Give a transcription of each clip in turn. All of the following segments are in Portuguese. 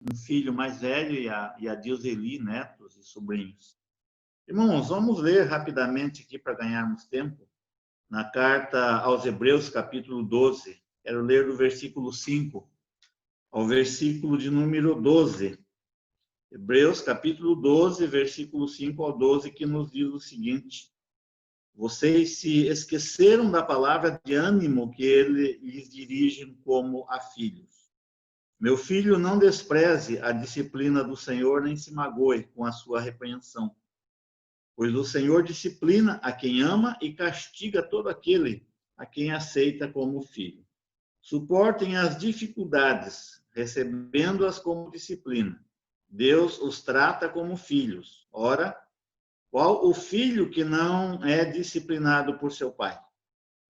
um filho mais velho e a Dilzeli, netos e sobrinhos. Irmãos, vamos ler rapidamente aqui para ganharmos tempo, na carta aos Hebreus, capítulo 12. Quero ler do versículo 5 ao versículo de número 12. Hebreus, capítulo 12, versículo 5 ao 12, que nos diz o seguinte: vocês se esqueceram da palavra de ânimo que ele lhes dirige como a filhos. Meu filho, não despreze a disciplina do Senhor, nem se magoe com a sua repreensão. Pois o Senhor disciplina a quem ama e castiga todo aquele a quem aceita como filho. Suportem as dificuldades, recebendo-as como disciplina. Deus os trata como filhos. Ora, qual o filho que não é disciplinado por seu pai?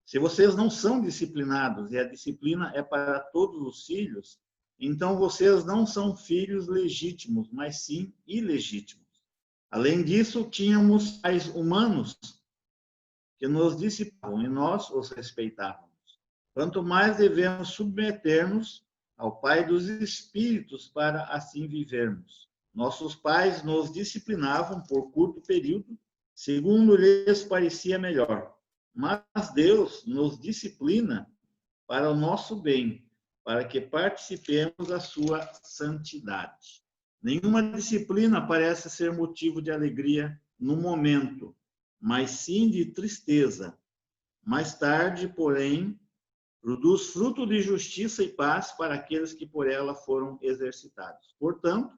Se vocês não são disciplinados e a disciplina é para todos os filhos, então vocês não são filhos legítimos, mas sim ilegítimos. Além disso, tínhamos pais humanos que nos disciplinavam e nós os respeitávamos. Quanto mais devemos submeter-nos ao Pai dos Espíritos para assim vivermos. Nossos pais nos disciplinavam por curto período, segundo lhes parecia melhor. Mas Deus nos disciplina para o nosso bem, para que participemos da sua santidade. Nenhuma disciplina parece ser motivo de alegria no momento, mas sim de tristeza. Mais tarde, porém, produz fruto de justiça e paz para aqueles que por ela foram exercitados. Portanto,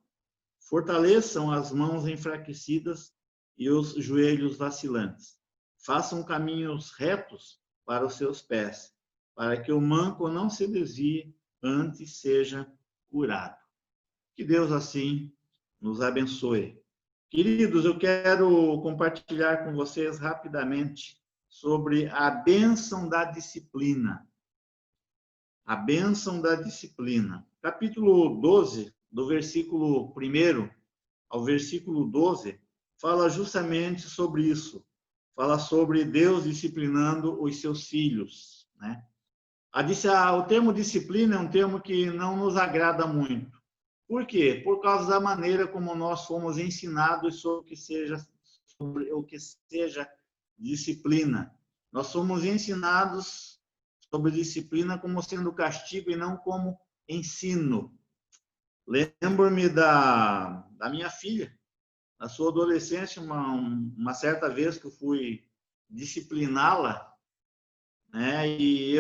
fortaleçam as mãos enfraquecidas e os joelhos vacilantes. Façam caminhos retos para os seus pés, para que o manco não se desvie, antes seja curado. Que Deus assim nos abençoe. Queridos, eu quero compartilhar com vocês rapidamente sobre a bênção da disciplina. A bênção da disciplina. Capítulo 12, do versículo 1 ao versículo 12, fala justamente sobre isso. Fala sobre Deus disciplinando os seus filhos, né? O termo disciplina é um termo que não nos agrada muito. Por quê? Por causa da maneira como nós fomos ensinados sobre o que seja disciplina. Nós somos ensinados sobre disciplina como sendo castigo e não como ensino. Lembro-me da minha filha, na sua adolescência, uma certa vez que eu fui discipliná-la, né? E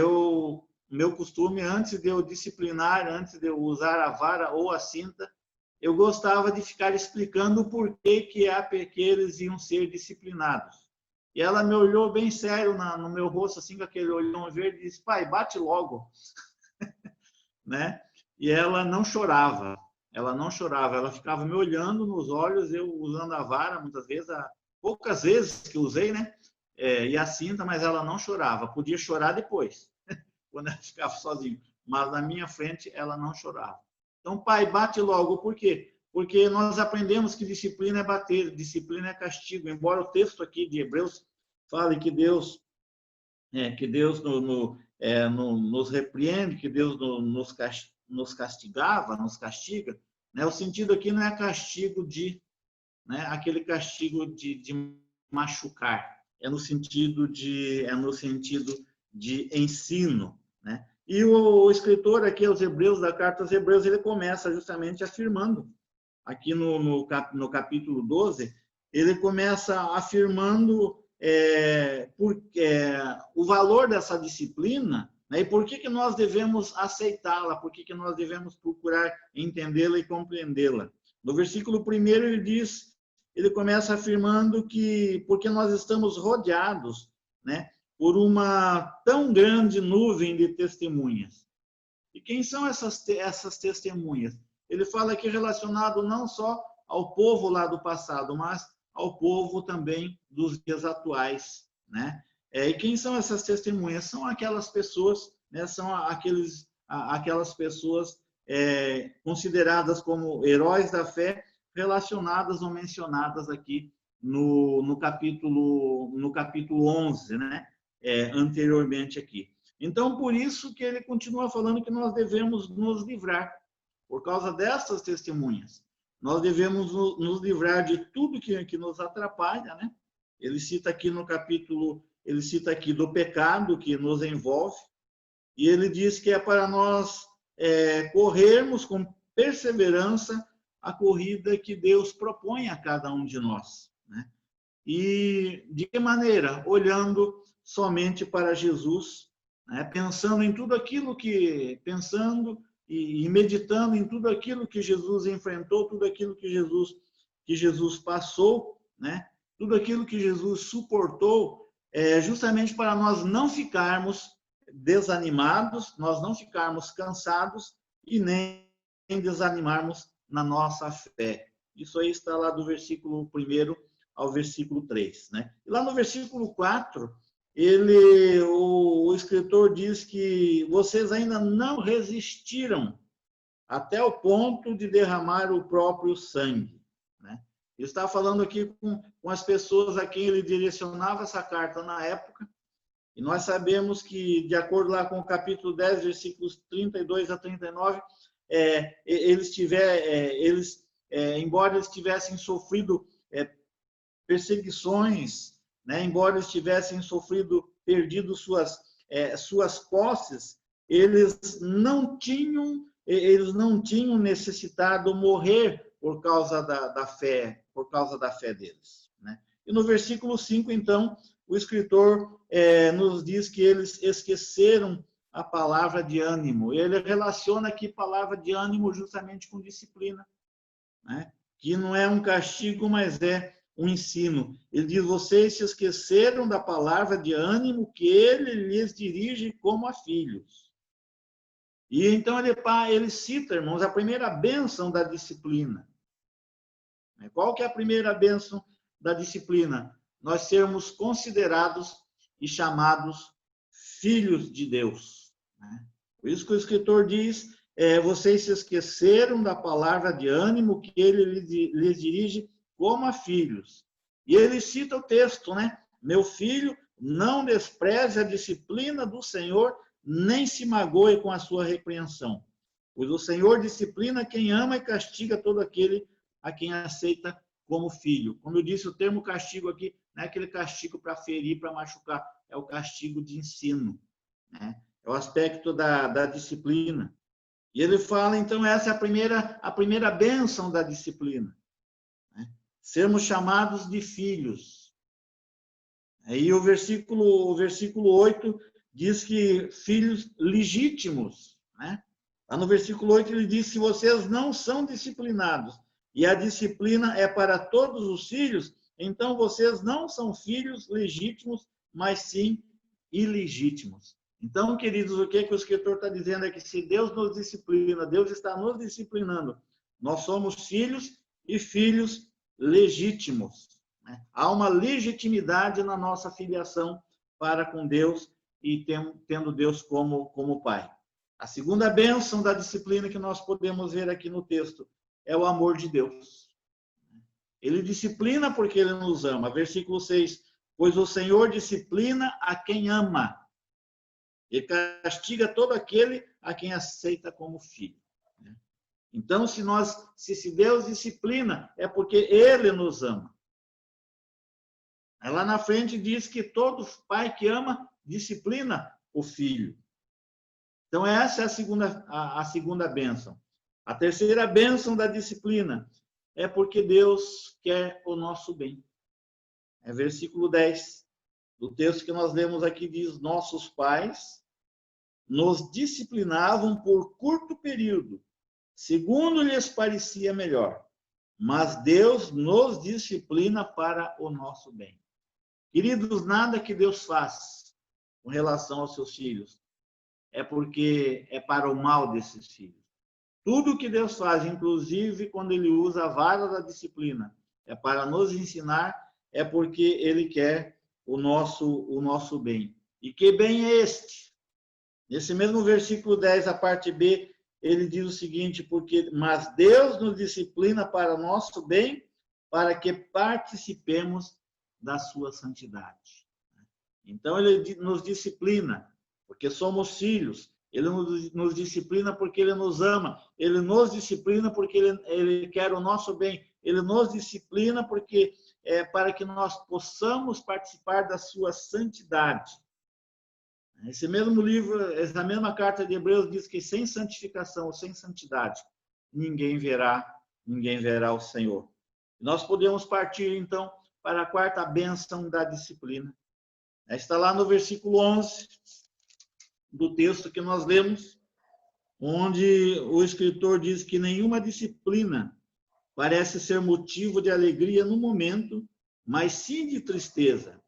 meu costume, antes de eu disciplinar, antes de eu usar a vara ou a cinta, eu gostava de ficar explicando o porquê que eles iam ser disciplinados. E ela me olhou bem sério no meu rosto, assim, com aquele olhão verde, e disse: pai, bate logo. Né? E ela não chorava, ela ficava me olhando nos olhos, eu usando a vara, muitas vezes, poucas vezes que usei, né? E a cinta, mas ela não chorava, podia chorar depois, quando ela ficava sozinha, mas na minha frente ela não chorava. Então, pai, bate logo, por quê? Porque nós aprendemos que disciplina é bater, disciplina é castigo, embora o texto aqui de Hebreus fale que Deus nos repreende, que Deus nos castigava, nos castiga, né? O sentido aqui não é castigo né, aquele castigo de machucar, é no sentido de ensino, né? E o escritor aqui aos Hebreus, da carta aos Hebreus, ele começa justamente afirmando, aqui no capítulo 12, ele começa afirmando o valor dessa disciplina, né, e por que nós devemos aceitá-la, por que nós devemos procurar entendê-la e compreendê-la. No versículo 1 ele começa afirmando que porque nós estamos rodeados, né, por uma tão grande nuvem de testemunhas. E quem são essas testemunhas? Ele fala aqui relacionado não só ao povo lá do passado, mas ao povo também dos dias atuais, né? E quem são essas testemunhas? São aquelas pessoas, né? São aquelas pessoas consideradas como heróis da fé, relacionadas ou mencionadas aqui no capítulo 11, né? Anteriormente aqui. Então, por isso que ele continua falando que nós devemos nos livrar, por causa dessas testemunhas. Nós devemos nos livrar de tudo que nos atrapalha, né? Ele cita aqui no capítulo, ele cita aqui do pecado que nos envolve, e ele diz que é para nós corrermos com perseverança a corrida que Deus propõe a cada um de nós, né? E de que maneira? Olhando somente para Jesus, né? Pensando em tudo aquilo pensando e meditando em tudo aquilo que Jesus enfrentou, tudo aquilo que Jesus passou, né? Tudo aquilo que Jesus suportou, justamente para nós não ficarmos desanimados, nós não ficarmos cansados e nem desanimarmos na nossa fé. Isso aí está lá do versículo 1 ao versículo 3, né? E lá no versículo 4, o escritor diz que vocês ainda não resistiram até o ponto de derramar o próprio sangue, né? Ele está falando aqui com as pessoas a quem ele direcionava essa carta na época, e nós sabemos que, de acordo lá com o capítulo 10, versículos 32 a 39, embora eles tivessem sofrido perseguições, né, embora eles tivessem perdido suas posses, eles não tinham necessitado morrer por causa da fé deles, né? E no versículo 5, então, o escritor nos diz que eles esqueceram a palavra de ânimo. Ele relaciona aqui palavra de ânimo justamente com disciplina, né? Que não é um castigo, mas é um ensino. Ele diz: vocês se esqueceram da palavra de ânimo que ele lhes dirige como a filhos. E então ele cita, irmãos, a primeira bênção da disciplina. Qual que é a primeira bênção da disciplina? Nós sermos considerados e chamados filhos de Deus, né? Por isso que o escritor diz: vocês se esqueceram da palavra de ânimo que ele lhes dirige como a filhos. E ele cita o texto, né? Meu filho, não despreze a disciplina do Senhor, nem se magoe com a sua repreensão. Pois o Senhor disciplina quem ama e castiga todo aquele a quem aceita como filho. Como eu disse, o termo castigo aqui não é aquele castigo para ferir, para machucar, é o castigo de ensino, né? É o aspecto da disciplina. E ele fala, então, essa é a primeira bênção da disciplina, né? Sermos chamados de filhos. E o versículo 8 diz que filhos legítimos, né? Lá no versículo 8 ele diz: se vocês não são disciplinados, e a disciplina é para todos os filhos, então vocês não são filhos legítimos, mas sim ilegítimos. Então, queridos, o que o escritor está dizendo é que se Deus nos disciplina, Deus está nos disciplinando, nós somos filhos e filhos legítimos, né? Há uma legitimidade na nossa filiação para com Deus e tendo Deus como Pai. A segunda bênção da disciplina que nós podemos ver aqui no texto é o amor de Deus. Ele disciplina porque ele nos ama. Versículo 6, pois o Senhor disciplina a quem ama e castiga todo aquele a quem aceita como filho. Então, se Deus disciplina, é porque ele nos ama. Lá na frente diz que todo pai que ama disciplina o filho. Então, essa é a segunda bênção. A terceira bênção da disciplina é porque Deus quer o nosso bem. Versículo 10 do texto que nós lemos aqui diz: nossos pais nos disciplinavam por curto período, segundo lhes parecia melhor, mas Deus nos disciplina para o nosso bem. Queridos, nada que Deus faz com relação aos seus filhos é porque é para o mal desses filhos. Tudo que Deus faz, inclusive quando ele usa a vara da disciplina, é para nos ensinar, é porque ele quer o nosso bem. E que bem é este? Nesse mesmo versículo 10, a parte B, ele diz o seguinte: mas Deus nos disciplina para o nosso bem, para que participemos da sua santidade. Então, ele nos disciplina, porque somos filhos, Ele nos disciplina porque Ele nos ama. Ele nos disciplina porque Ele quer o nosso bem. Ele nos disciplina porque para que nós possamos participar da sua santidade. Esse mesmo livro, essa mesma carta de Hebreus diz que sem santificação ou sem santidade, ninguém verá o Senhor. Nós podemos partir, então, para a quarta bênção da disciplina. Está lá no versículo 11 do texto que nós lemos, onde o escritor diz que nenhuma disciplina parece ser motivo de alegria no momento, mas sim de tristeza.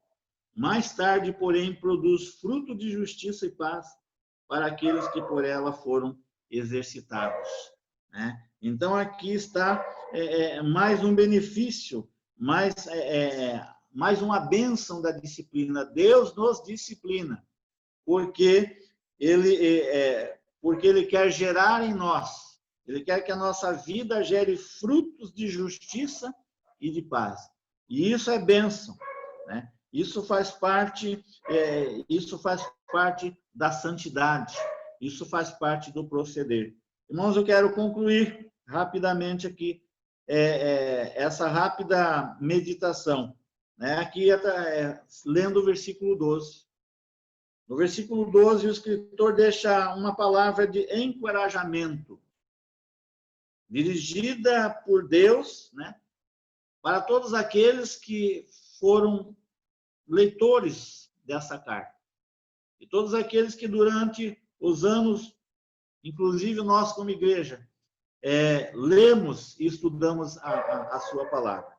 Mais tarde, porém, produz fruto de justiça e paz para aqueles que por ela foram exercitados. Né? Então, aqui está mais um benefício, mais uma bênção da disciplina. Deus nos disciplina, porque Ele quer gerar em nós, Ele quer que a nossa vida gere frutos de justiça e de paz. E isso é bênção, né? Isso faz parte da santidade, isso faz parte do proceder. Irmãos, eu quero concluir rapidamente aqui essa rápida meditação, né? Aqui lendo o versículo 12. No versículo 12, o escritor deixa uma palavra de encorajamento, dirigida por Deus, né, para todos aqueles que foram leitores dessa carta. E todos aqueles que durante os anos, inclusive nós como igreja, lemos e estudamos a sua palavra.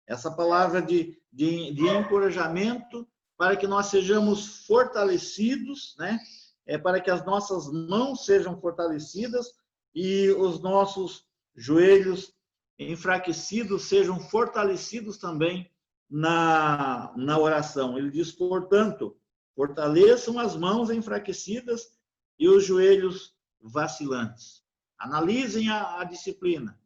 Essa palavra de encorajamento para que nós sejamos fortalecidos, né? Para que as nossas mãos sejam fortalecidas e os nossos joelhos enfraquecidos sejam fortalecidos também na oração. Ele diz, portanto, fortaleçam as mãos enfraquecidas e os joelhos vacilantes. Analisem a disciplina.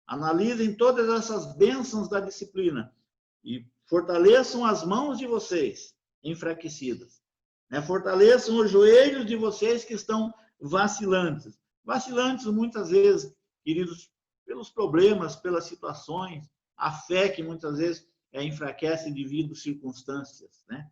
Analisem todas essas bênçãos da disciplina e fortaleçam as mãos de vocês enfraquecidas. Né? Fortaleçam os joelhos de vocês que estão vacilantes. Vacilantes muitas vezes, queridos, pelos problemas, pelas situações, a fé que muitas vezes enfraquece devido às circunstâncias. Né?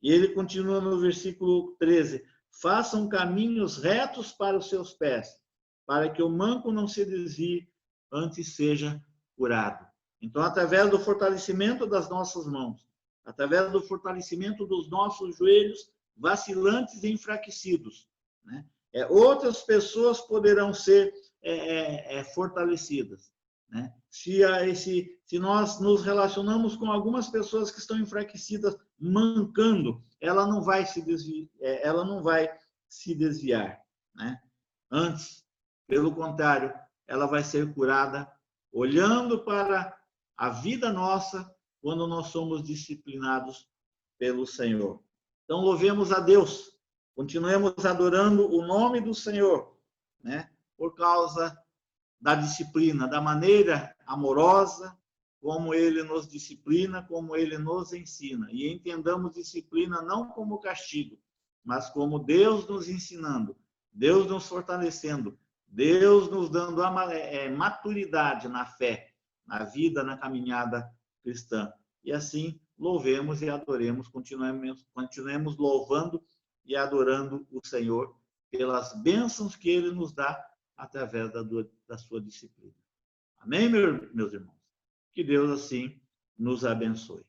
E ele continua no versículo 13. Façam caminhos retos para os seus pés, para que o manco não se desvie, antes seja curado. Então, através do fortalecimento das nossas mãos, através do fortalecimento dos nossos joelhos vacilantes e enfraquecidos, né? Outras pessoas poderão ser fortalecidas. Né? Se nós nos relacionamos com algumas pessoas que estão enfraquecidas, mancando, ela não vai se desviar. Né? Antes, pelo contrário, ela vai ser curada olhando para a vida nossa quando nós somos disciplinados pelo Senhor. Então, louvemos a Deus, continuemos adorando o nome do Senhor, né? Por causa da disciplina, da maneira amorosa como Ele nos disciplina, como Ele nos ensina. E entendamos disciplina não como castigo, mas como Deus nos ensinando, Deus nos fortalecendo, Deus nos dando a maturidade na fé, na vida, na caminhada cristã. E assim, louvemos e adoremos, continuemos louvando e adorando o Senhor pelas bênçãos que Ele nos dá através da sua disciplina. Amém, meus irmãos? Que Deus assim nos abençoe.